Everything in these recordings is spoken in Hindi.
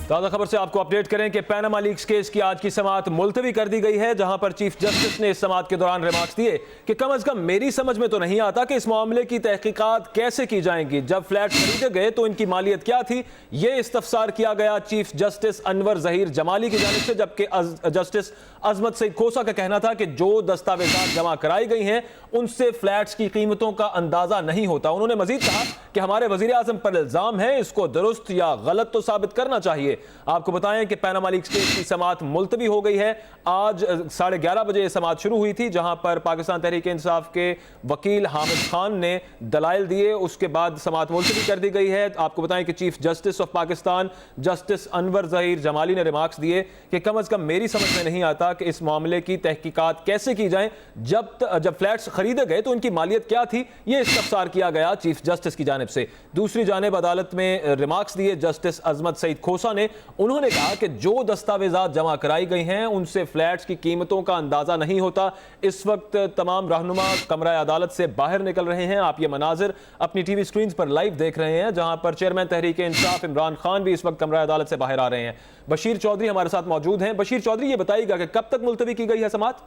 ताज़ा खबर से आपको अपडेट करें कि पैनामा लीक्स केस की आज की समाअत मुलतवी कर दी गई है, जहां पर चीफ जस्टिस ने इस समाअत के दौरान रिमार्क्स दिए कि कम अज कम मेरी समझ में तो नहीं आता कि इस मामले की तहकीकात कैसे की जाएंगी। जब फ्लैट खरीदे गए तो इनकी मालियत क्या थी, ये इस्तफसार किया गया चीफ जस्टिस अनवर जहीर जमाली की जानिब से, जबकि जस्टिस अजमत सईद खोसा का कहना था कि जो दस्तावेजात जमा कराई गई हैं उनसे फ्लैट्स की कीमतों का अंदाजा नहीं होता। उन्होंने मजीद कहा कि हमारे वजीर आजम पर इल्जाम है, इसको दुरुस्त या गलत तो साबित करना चाहिए। आपको बताएं कि पैनामा लीक्स केस की समाअत मुलतवी हो गई है। आज 11:30 बजे समाअत शुरू हुई थी, जहां पर पाकिस्तान तहरीक इंसाफ के वकील हामिद खान ने दलाइल दिए, उसके बाद समाअत मुलतवी कर दी गई है। आपको बताएं कि chief justice of Pakistan justice Anwar Zaheer Jamali ने रिमार्क्स दिए कि कम अज कम मेरी समझ में नहीं आता कि इस मामले की तहकीकात कैसे की जाए। जब फ्लैट्स खरीदे गए तो उनकी मालियत क्या थी, यह इस्तफसार किया गया चीफ जस्टिस की जानिब से। दूसरी जानिब अदालत में रिमार्क्स दिए जस्टिस अजमत सईद खोसा ने। उन्होंने कहा कि जो दस्तावेजात जमा कराई गई हैं उनसे फ्लैट्स की कीमतों का अंदाजा नहीं होता। इस वक्त तमाम रहनुमा कमरा अदालत से बाहर निकल रहे हैं। आप ये मनाजिर अपनी टीवी स्क्रीन पर लाइव देख रहे हैं, जहां पर चेयरमैन तहरीक इंसाफ इमरान खान भी इस वक्त कमरा अदालत से बाहर आ रहे हैं। बशीर चौधरी हमारे साथ मौजूद हैं। बशीर चौधरी, ये बताइएगा कि कब तक मुलतवी की गई है समाअत?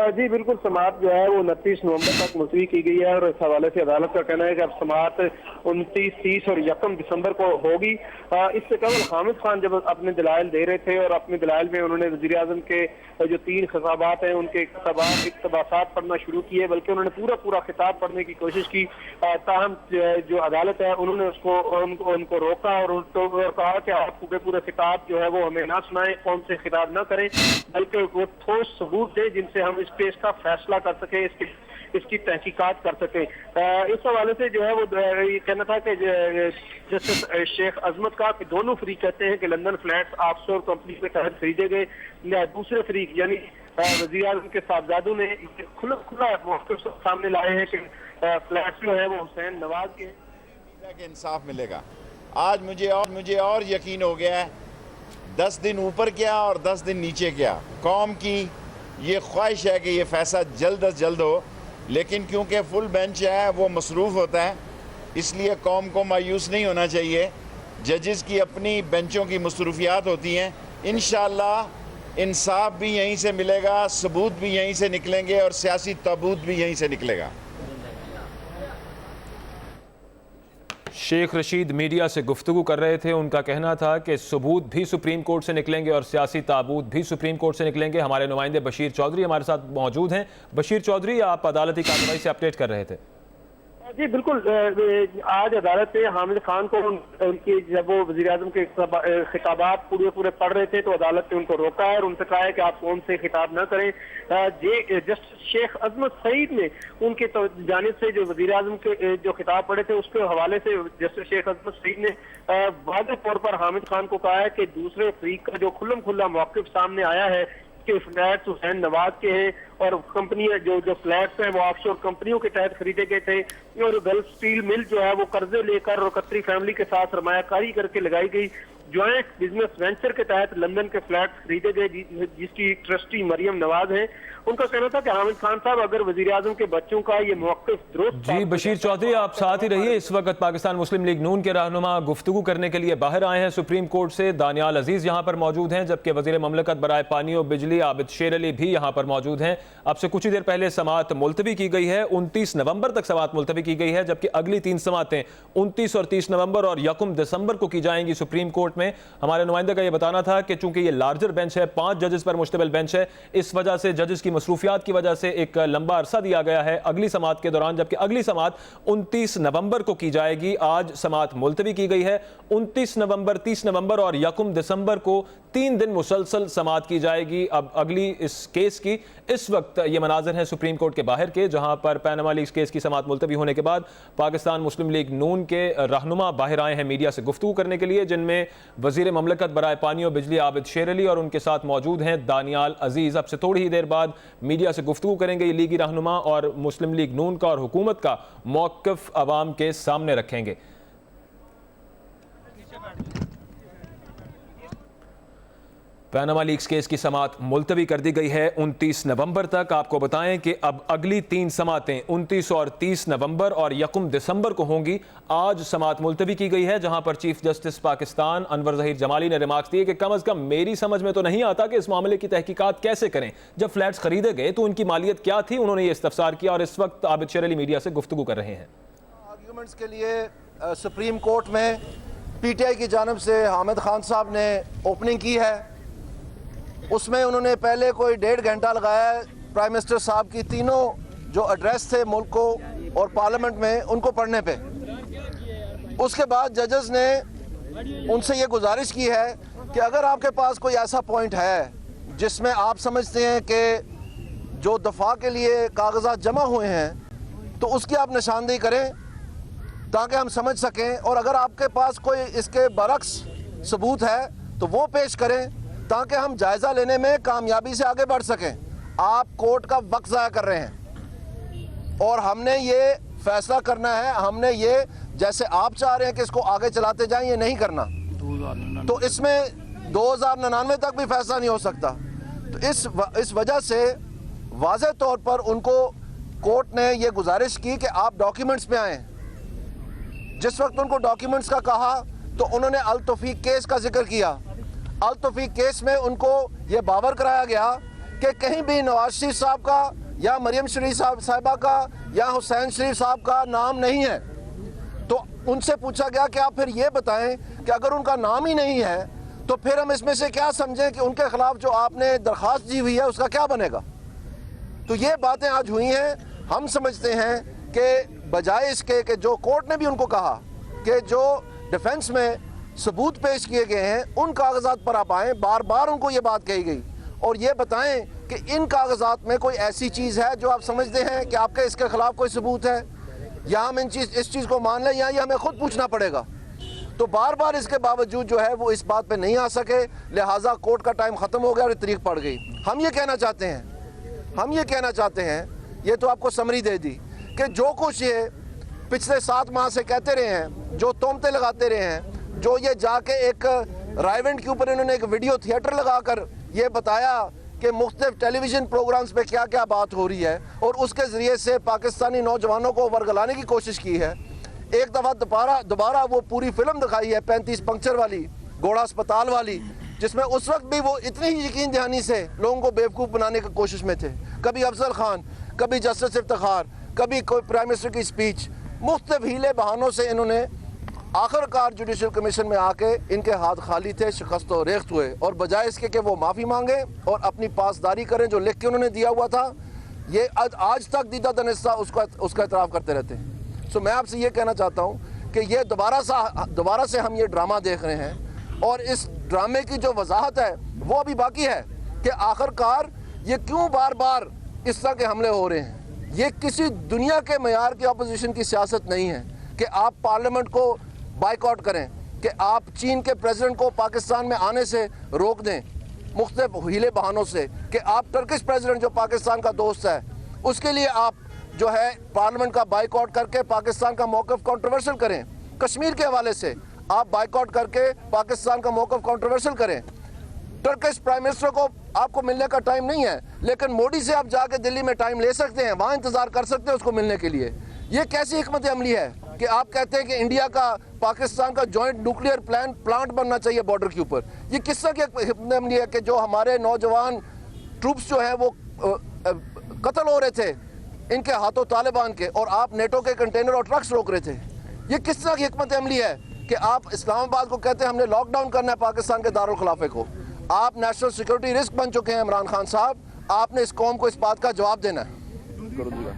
जी बिल्कुल, समाअत जो है वो 29 नवंबर तक मुलतवी की गई है और इस हवाले से अदालत का कहना है कि अब समाअत 29, 30 और 1 दिसंबर को होगी। इससे कबल हामिद खान जब अपने दलाइल दे रहे थे और अपने दलाइल में उन्होंने वज़ीर आज़म के जो 3 खिताबात हैं उनके इक़्तिबासात पढ़ना शुरू किए, बल्कि उन्होंने पूरा खिताब पढ़ने की कोशिश की। ताहम जो अदालत है उन्होंने उनको रोका और कहा कि आप पूरे खिताब जो है वो हमें ना सुनाएं, कौन से खिताब ना करें, बल्कि वो ठोस सबूत दें जिनसे हम इस केस का फैसला कर सके, इसकी तहकीकात कर सके। इस हवाले से जो है वो ये कहना था कि जस्टिस शेख अजमत का कि दोनों फरीक कहते हैं कि लंदन फ्लैट्स ऑफशोर कंपनी के तहत खरीदे गए। दूसरे फरीक यानी वज़ीर आज़म के साहबजादों ने खुला मौक़िफ़ सामने लाए हैं कि फ्लैट्स जो है वो हुसैन नवाज के हैं। इंसाफ मिलेगा। आज मुझे और यकीन हो गया है, 10 दिन ऊपर क्या और 10 दिन नीचे क्या, कौम की ये ख्वाहिश है कि ये फैसला जल्द अज जल्द हो, लेकिन क्योंकि फुल बेंच है वो मसरूफ़ होता है, इसलिए कौम को मायूस नहीं होना चाहिए। जजेस की अपनी बेंचों की मसरूफियात होती हैं। इंशाअल्लाह इंसाफ भी यहीं से मिलेगा, सबूत भी यहीं से निकलेंगे और सियासी ताबूत भी यहीं से निकलेगा। शेख रशीद मीडिया से गुफ्तगू कर रहे थे। उनका कहना था कि सबूत भी सुप्रीम कोर्ट से निकलेंगे और सियासी ताबूत भी सुप्रीम कोर्ट से निकलेंगे। हमारे नुमाइंदे बशीर चौधरी हमारे साथ मौजूद हैं। बशीर चौधरी, आप अदालती कार्रवाई से अपडेट कर रहे थे। जी बिल्कुल, आज अदालत ने हामिद खान को उनकी जब वो वज़ीर आज़म के खिताबात पूरे पढ़ रहे थे तो अदालत ने उनको रोका है और उनसे कहा है कि आप कौन से खिताब ना करें। जस्टिस शेख अजमत सईद ने उनके जानिब से जो वज़ीर आज़म के जो खिताब पढ़े थे उसके हवाले से जस्टिस शेख अजमत सईद ने वाज़ेह तौर पर हामिद खान को कहा है कि दूसरे फरीक का जो खुल्ला मौक़िफ़ सामने आया है कि फ्लैट्स हुसैन नवाज के हैं और कंपनी जो फ्लैट्स हैं वो ऑफशोर कंपनियों के तहत खरीदे गए थे और गल्फ स्टील मिल जो है वो कर्जे लेकर और कतरी फैमिली के साथ सरमायाकारी करके लगाई गई ज्वाइंट बिजनेस वेंचर के तहत लंदन के फ्लैट्स खरीदे गए, जिसकी ट्रस्टी मरियम नवाज है। उनका कहना था कि हामिद खान साहब अगर वज़ीर आज़म के बच्चों का ये मौक़िफ़ दुरुस्त। जी बशीर चौधरी, आप साथ ही रहिए। इस वक्त पाकिस्तान मुस्लिम लीग नून के रहनुमा गुफ्तगू करने के लिए बाहर आए हैं सुप्रीम कोर्ट से। दानियाल अजीज यहाँ पर मौजूद हैं, जबकि वज़ीर ममलकत बराए पानी और बिजली आबिद शेर अली भी यहाँ पर मौजूद हैं। अब से कुछ ही देर पहले समाअत मुलतवी की गई है, 29 नवंबर तक समाअत मुलतवी की गई है, जबकि अगली 3 समाअतें 29 और 30 नवंबर और 1 दिसंबर को की जाएंगी सुप्रीम कोर्ट में। हमारे नुमाइंदे का यह बताना था कि चूंकि ये लार्जर बेंच है, 5 जजेस पर मुश्तमिल बेंच है, इस वजह से जजेस की मसरूफियात की वजह से एक लंबा अरसा दिया गया है अगली समाअत के दौरान, जबकि अगली समाअत 29 नवंबर को की जाएगी। आज समाअत मुलतवी की गई है। 29 नवंबर, 30 नवंबर और 1 दिसंबर को 3 दिन मुसलसल समाअत की जाएगी। अब अगली इस केस की इस वक्त ये मनाजिर हैं सुप्रीम कोर्ट के बाहर के, जहां पर पैनामा लीक्स केस की समाअत मुलतवी होने के बाद पाकिस्तान मुस्लिम लीग नून के रहनुमा बाहर आए हैं मीडिया से गुफ्तगू करने के लिए, जिनमें वजीर ममलकत बराए पानी और बिजली आबिद शेर अली और उनके साथ मौजूद हैं दानियाल अजीज। अब से थोड़ी ही देर बाद मीडिया से गुफ्तगू करेंगे ये लीगी रहनुमा और मुस्लिम लीग नून का और हुकूमत का मौक़िफ़ अवाम के सामने रखेंगे। पैनामा लीक्स केस की समाअत मुलतवी कर दी गई है 29 नवंबर तक। आपको बताएं कि अब अगली 3 समाअतें 29 और 30 नवंबर और 1 दिसंबर को होंगी। आज समाअत मुलतवी की गई है, जहां पर चीफ जस्टिस पाकिस्तान अनवर ज़हीर जमाली ने रिमार्क्स दिए कि कम अज़ कम मेरी समझ में तो नहीं आता कि इस मामले की तहकीकात कैसे करें। जब फ्लैट्स खरीदे गए तो उनकी मालियत क्या थी, उन्होंने ये इस्तफसार किया और इस वक्त आबिद शेर अली मीडिया से गुफ्तगू कर रहे हैं। आर्ग्यूमेंट्स के लिए सुप्रीम कोर्ट में पीटीआई की जानिब से हामिद खान साहब ने ओपनिंग की है। उसमें उन्होंने पहले कोई 1.5 घंटा लगाया प्राइम मिनिस्टर साहब की तीनों जो एड्रेस थे मुल्क को और पार्लियामेंट में उनको पढ़ने पे। उसके बाद जजेस ने उनसे ये गुजारिश की है कि अगर आपके पास कोई ऐसा पॉइंट है जिसमें आप समझते हैं कि जो दफा के लिए कागजात जमा हुए हैं तो उसकी आप निशानदेही करें ताकि हम समझ सकें, और अगर आपके पास कोई इसके बरक्स सबूत है तो वो पेश करें ताकि हम जायज़ा लेने में कामयाबी से आगे बढ़ सकें। आप कोर्ट का वक्त ज़ाया कर रहे हैं और हमने ये फैसला करना है। हमने ये जैसे आप चाह रहे हैं कि इसको आगे चलाते जाएं, ये नहीं करना। तो इसमें 2099 तक भी फैसला नहीं हो सकता। तो इस वजह से वाज़ेह तौर पर उनको कोर्ट ने ये गुजारिश की कि आप डॉक्यूमेंट्स पे आएँ। जिस वक्त उनको डॉक्यूमेंट्स का कहा तो उन्होंने अल तौफीक केस का जिक्र किया। अल तौफीक केस में उनको ये बावर कराया गया कि कहीं भी नवाज शरीफ साहब का या मरियम शरीफ साहिबा का या हुसैन शरीफ साहब का नाम नहीं है। तो उनसे पूछा गया कि आप फिर ये बताएं कि अगर उनका नाम ही नहीं है तो फिर हम इसमें से क्या समझें कि उनके खिलाफ जो आपने दरख्वास्त दी हुई है उसका क्या बनेगा। तो ये बातें आज हुई हैं। हम समझते हैं कि बजाय इसके कि जो कोर्ट ने भी उनको कहा कि जो डिफेंस में सबूत पेश किए गए हैं उन कागजात पर आप आएँ, बार बार उनको ये बात कही गई और ये बताएं कि इन कागजात में कोई ऐसी चीज़ है जो आप समझते हैं कि आपके इसके खिलाफ कोई सबूत है, या हम इस चीज़ को मान लें या ये हमें खुद पूछना पड़ेगा। तो बार बार इसके बावजूद जो है वो इस बात पे नहीं आ सके, लिहाजा कोर्ट का टाइम ख़त्म हो गया और तरीक पड़ गई। हम ये कहना चाहते हैं, ये तो आपको समरी दे दी कि जो कुछ ये पिछले 7 माह से कहते रहे हैं, जो तोहमतें लगाते रहे हैं, जो ये जाके एक राइवेंट के ऊपर इन्होंने एक वीडियो थिएटर लगाकर ये बताया कि मुख्तलिफ टेलीविज़न प्रोग्राम्स पे क्या क्या बात हो रही है और उसके ज़रिए से पाकिस्तानी नौजवानों को वर्गलाने की कोशिश की है। एक दफ़ा दोबारा वो पूरी फिल्म दिखाई है 35 पंक्चर वाली, घोड़ा अस्पताल वाली, जिसमें उस वक्त भी वो इतनी ही यकीन दहानी से लोगों को बेवकूफ़ बनाने की कोशिश में थे। कभी अफजल खान, कभी जस्टिस इफ्तिखार, कभी कोई प्राइम मिनिस्टर की स्पीच, मुख्तलिफ हीले बहानों से इन्होंने आखिरकार जुडिशल कमीशन में आके इनके हाथ खाली थे, शिकस्त और रेख्त हुए, और बजाय इसके कि वो माफ़ी मांगे और अपनी पासदारी करें जो लिख के उन्होंने दिया हुआ था, ये आज तक दीदा दनिस्ता उसका एतराफ़ करते रहते हैं। सो मैं आपसे ये कहना चाहता हूँ कि ये दोबारा से हम ये ड्रामा देख रहे हैं और इस ड्रामे की जो वजाहत है वो अभी बाकी है कि आखिरकार ये क्यों बार बार इस तरह के हमले हो रहे हैं। ये किसी दुनिया के मयार की अपोजिशन की सियासत नहीं है कि आप पार्लियामेंट को बाइकआउट करें, कि आप चीन के प्रेसिडेंट को पाकिस्तान में आने से रोक दें मुख्तलिफ हीले बहानों से, कि आप टर्किश प्रेसिडेंट जो पाकिस्तान का दोस्त है उसके लिए आप जो है पार्लियामेंट का बाइकआउट करके पाकिस्तान का मौक़िफ़ कंट्रोवर्शियल करें। कश्मीर के हवाले से आप बाइकआउट करके पाकिस्तान का मौक़िफ़ कंट्रोवर्शियल करें। टर्किश प्राइम मिनिस्टर को आपको मिलने का टाइम नहीं है, लेकिन मोदी से आप जाके दिल्ली में टाइम ले सकते हैं, वहाँ इंतज़ार कर सकते हैं उसको मिलने के लिए। ये कैसी हिकमत अमली है कि आप कहते हैं कि इंडिया का पाकिस्तान का जॉइंट न्यूक्लियर प्लांट बनना चाहिए बॉर्डर के ऊपर। ये किस तरह की हिकमत अमली है कि जो हमारे नौजवान ट्रूप्स जो हैं वो कत्ल हो रहे थे इनके हाथों तालिबान के, और आप नेटो के कंटेनर और ट्रक्स रोक रहे थे। ये किस तरह की हिकमत अमली है कि आप इस्लामाबाद को कहते हैं हमने लॉकडाउन करना है पाकिस्तान के दारुल खिलाफे को। आप नेशनल सिक्योरिटी रिस्क बन चुके हैं इमरान खान साहब, आपने इस कौम को इस बात का जवाब देना है।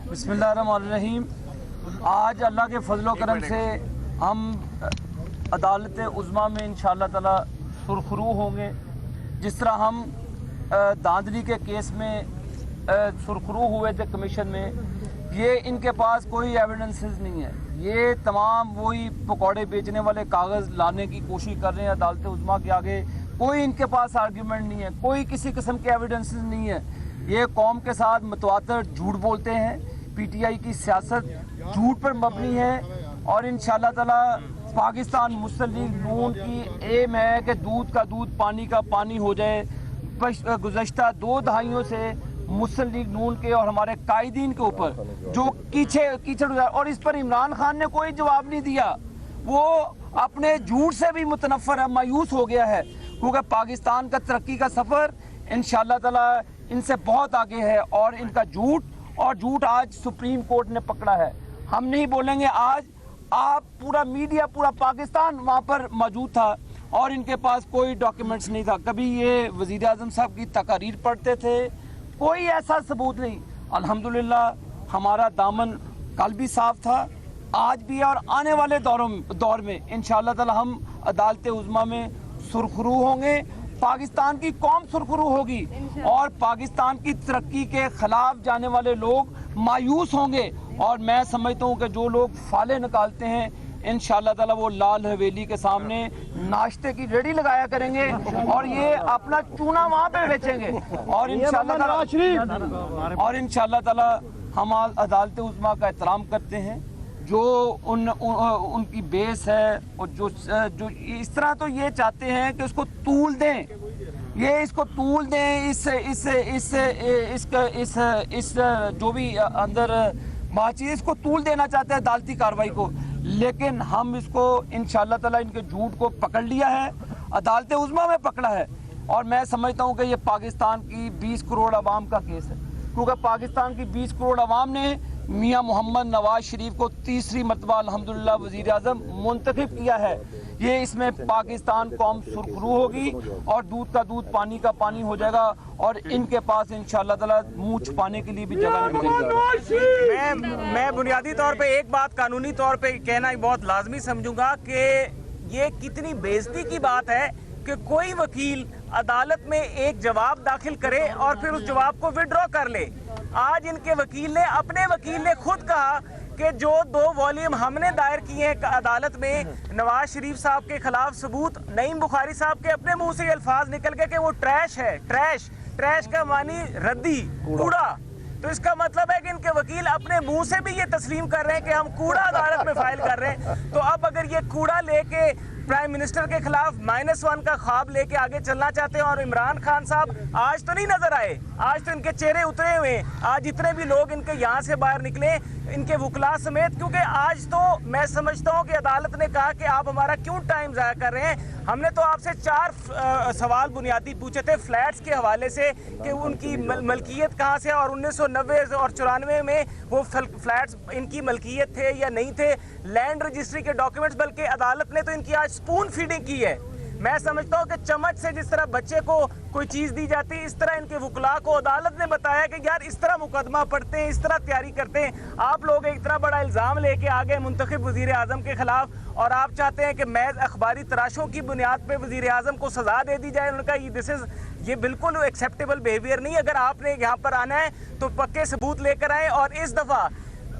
बिस्मिल्लाहिर्रहमानिर्रहीम। आज अल्लाह के फजलो करम से हम अदालत उज़्मा में इंशाअल्लाह ताला सुरखरू होंगे। जिस तरह हम धांधली के केस में सुरखरू हुए थे कमीशन में, ये इनके पास कोई एविडेंसेस नहीं है। ये तमाम वही पकौड़े बेचने वाले कागज़ लाने की कोशिश कर रहे हैं अदालत उज़्मा के आगे। कोई इनके पास आर्ग्यूमेंट नहीं है, कोई किसी किस्म के एविडेंसेस नहीं है। ये कौम के साथ मतवातर झूठ बोलते हैं। पीटीआई की सियासत झूठ पर मबनी है और इंशाअल्लाह ताला पाकिस्तान मुस्लिम लीग नून की एम है कि दूध का दूध पानी का पानी हो जाए। गुज़श्ता 2 दहाइयों से मुस्लिम लीग नून के और हमारे कायदीन के ऊपर जो कीचड़ और इस पर इमरान खान ने कोई जवाब नहीं दिया। वो अपने झूठ से भी मुतनफ़र है, मायूस हो गया है, क्योंकि पाकिस्तान का तरक्की का सफ़र इंशाअल्लाह ताला इनसे बहुत आगे है और इनका झूठ आज सुप्रीम कोर्ट ने पकड़ा है। हम नहीं बोलेंगे। आज आप पूरा मीडिया, पूरा पाकिस्तान वहाँ पर मौजूद था और इनके पास कोई डॉक्यूमेंट्स नहीं था। कभी ये वज़ीर आज़म साहब की तकारीर पढ़ते थे, कोई ऐसा सबूत नहीं। अल्हम्दुलिल्लाह हमारा दामन कल भी साफ था, आज भी है और आने वाले दौर में इंशाअल्लाह ताला हम अदालत उज़्मा में सुरखरू होंगे, पाकिस्तान की कौम सुरखरू होगी और पाकिस्तान की तरक्की के खिलाफ जाने वाले लोग मायूस होंगे। और मैं समझता हूँ कि जो लोग फाले निकालते हैं इंशाअल्लाह ताला वो लाल हवेली के सामने नाश्ते की रेडी लगाया करेंगे और ये अपना चूना वहाँ पे बेचेंगे और इंशाअल्लाह ताला हम अदालत उज़्मा का एहतराम करते हैं जो उनकी बेस है और जो इस तरह तो ये चाहते हैं कि उसको तूल दें, ये इसको तूल दें, इस जो भी अंदर बातचीत इसको तूल देना चाहते हैं अदालती कार्रवाई को। लेकिन हम इसको इंशाअल्लाह ताला इनके झूठ को पकड़ लिया है, अदालत उज़्मा में पकड़ा है और मैं समझता हूँ कि ये पाकिस्तान की 20 करोड़ आवाम का केस है, क्योंकि पाकिस्तान की 20 करोड़ आवाम ने मियाँ मोहम्मद नवाज शरीफ को तीसरी मरतबा अल्हम्दुलिल्लाह वज़ीर आज़म मुंतखब किया है। ये इसमें पाकिस्तान कौम सुरखरू होगी और दूध का दूध पानी का पानी हो जाएगा और इनके पास इंशाअल्लाह ताला मुँह छुपाने के लिए भी जगह नहीं मिलेगी। मैं बुनियादी तौर पे एक बात कानूनी तौर पे कहना बहुत लाजमी समझूंगा कि ये कितनी बेइज्जती की बात है कि कोई वकील अदालत में एक जवाब दाखिल करे और फिर उस जवाब को विड्रॉ कर ले। आज इनके अपने वकील ने खुद कहा कि जो 2 वॉल्यूम हमने दायर किए हैं अदालत में नवाज शरीफ साहब के खिलाफ सबूत, नईम बुखारी साहब के अपने मुंह से ये अल्फाज निकल गए कि वो ट्रैश है। ट्रैश का मानी रद्दी, कूड़ा। तो इसका मतलब है कि इनके वकील अपने मुंह से भी ये तस्लीम कर रहे हैं कि हम कूड़ा अदालत में फाइल कर रहे हैं। तो अब अगर ये कूड़ा लेके प्राइम मिनिस्टर के खिलाफ -1 का ख्वाब लेके आगे चलना चाहते हैं और इमरान खान साहब आज तो नहीं नजर आए, आज तो इनके चेहरे उतरे हुए हैं। आज जितने भी लोग इनके यहाँ से बाहर निकले, इनके वकला समेत, क्योंकि आज तो मैं समझता हूँ कि अदालत ने कहा कि आप हमारा क्यों टाइम ज़ाया कर रहे हैं। हमने तो आपसे 4 सवाल बुनियादी पूछे थे फ्लैट्स के हवाले से कि उनकी मलकियत कहाँ से और 1990 और 94 में वो फ्लैट्स इनकी मलकियत थे या नहीं थे, लैंड रजिस्ट्री के डॉक्यूमेंट्स, बल्कि अदालत ने तो इनकी आज स्पून फीडिंग की है। मैं समझता हूँ कि चम्मच से जिस तरह बच्चे को कोई चीज़ दी जाती है, इस तरह इनके वकला को अदालत ने बताया कि यार इस तरह मुकदमा पढ़ते हैं, इस तरह तैयारी करते हैं। आप लोग एक इतना बड़ा इल्ज़ाम लेके आ गए मुंतखब वज़ीर आज़म के खिलाफ और आप चाहते हैं कि महज अखबारी तराशों की बुनियाद पर वज़ीर आज़म को सज़ा दे दी जाए। उनका ये बिल्कुल एक्सेप्टेबल बिहेवियर नहीं। अगर आपने यहाँ पर आना है तो पक्के सबूत लेकर आए। और इस दफ़ा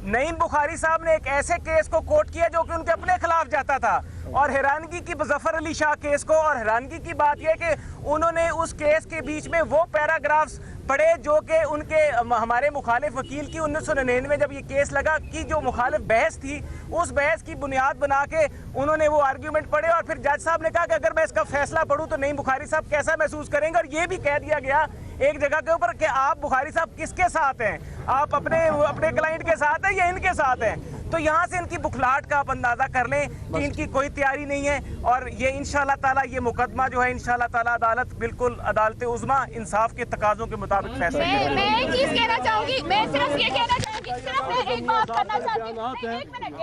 नईम बुखारी साहब ने एक ऐसे केस को कोट किया जो कि उनके अपने खिलाफ जाता था और हैरानगी की ज़फ़र अली शाह केस को, और हैरानगी की बात यह कि उन्होंने उस केस के बीच में वो पैराग्राफ्स पढ़े जो कि उनके हमारे मुखालिफ वकील की 1999 जब ये केस लगा कि जो मुखालिफ बहस थी, उस बहस की बुनियाद बना के उन्होंने वो आर्ग्यूमेंट पढ़े और फिर जज साहब ने कहा कि अगर मैं इसका फैसला पढ़ूँ तो नईम बुखारी साहब कैसा महसूस करेंगे। और ये भी कह दिया गया एक जगह के ऊपर कि आप बुखारी साहब किसके साथ हैं, आप अपने क्लाइंट के साथ हैं या इनके साथ हैं। तो यहाँ से इनकी बुखलाहट का आप अंदाजा कर लें कि इनकी कोई तैयारी नहीं है। और ये इंशाअल्लाह ताला ये मुकदमा जो है इंशाअल्लाह ताला अदालत बिल्कुल अदालत उज़्मा इंसाफ के तकाज़ों के मुताबिक फैसला करेगी। मैं एक चीज कहना चाहूंगी, मैं सिर्फ ये कहना चाहूंगी, सिर्फ मैं एक बात करना चाहती हूँ। एक मिनट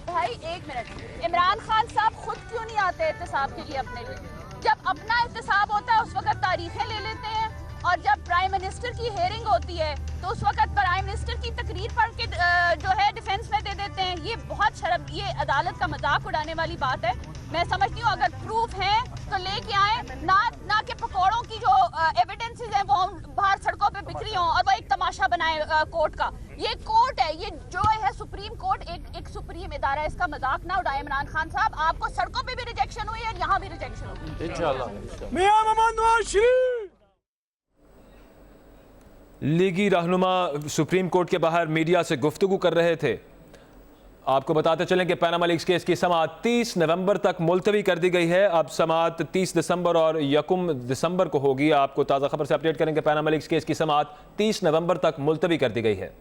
भाई, एक मिनट। इमरान खान साहब खुद क्यों नहीं आते एहतसाब के लिए अपने लिए? जब अपना एहतसाब होता है उस वक्त तारीखें ले लेते हैं और जब प्राइम मिनिस्टर की हेयरिंग होती है तो उस वक्त प्राइम मिनिस्टर की तकरीर पढ़ के जो है डिफेंस में दे देते हैं। ये बहुत शर्म, ये अदालत का मजाक उड़ाने वाली बात है। मैं समझती हूँ अगर प्रूफ है तो लेके आए, ना कि पकौड़ों की जो एविडेंसेस हैं वो बाहर सड़कों पे बिखरी हों और वो एक तमाशा बनाए कोर्ट का। ये कोर्ट है, ये जो है सुप्रीम कोर्ट एक सुप्रीम इदारा है, इसका मजाक ना उड़ाए इमरान खान साहब। आपको सड़कों पे भी रिजेक्शन हुई और यहाँ भी रिजेक्शन हुई इंशाल्लाह। लीगी रहनुमा सुप्रीम कोर्ट के बाहर मीडिया से गुफ्तगू कर रहे थे। आपको बताते चलें कि पैनामा लीक्स केस की समाअत 30 नवंबर तक मुलतवी कर दी गई है। अब समाअत 30 दिसंबर और 1 दिसंबर को होगी। आपको ताज़ा खबर से अपडेट करेंगे। पैनामा लीक्स केस की समाअत 30 नवंबर तक मुलतवी कर दी गई है।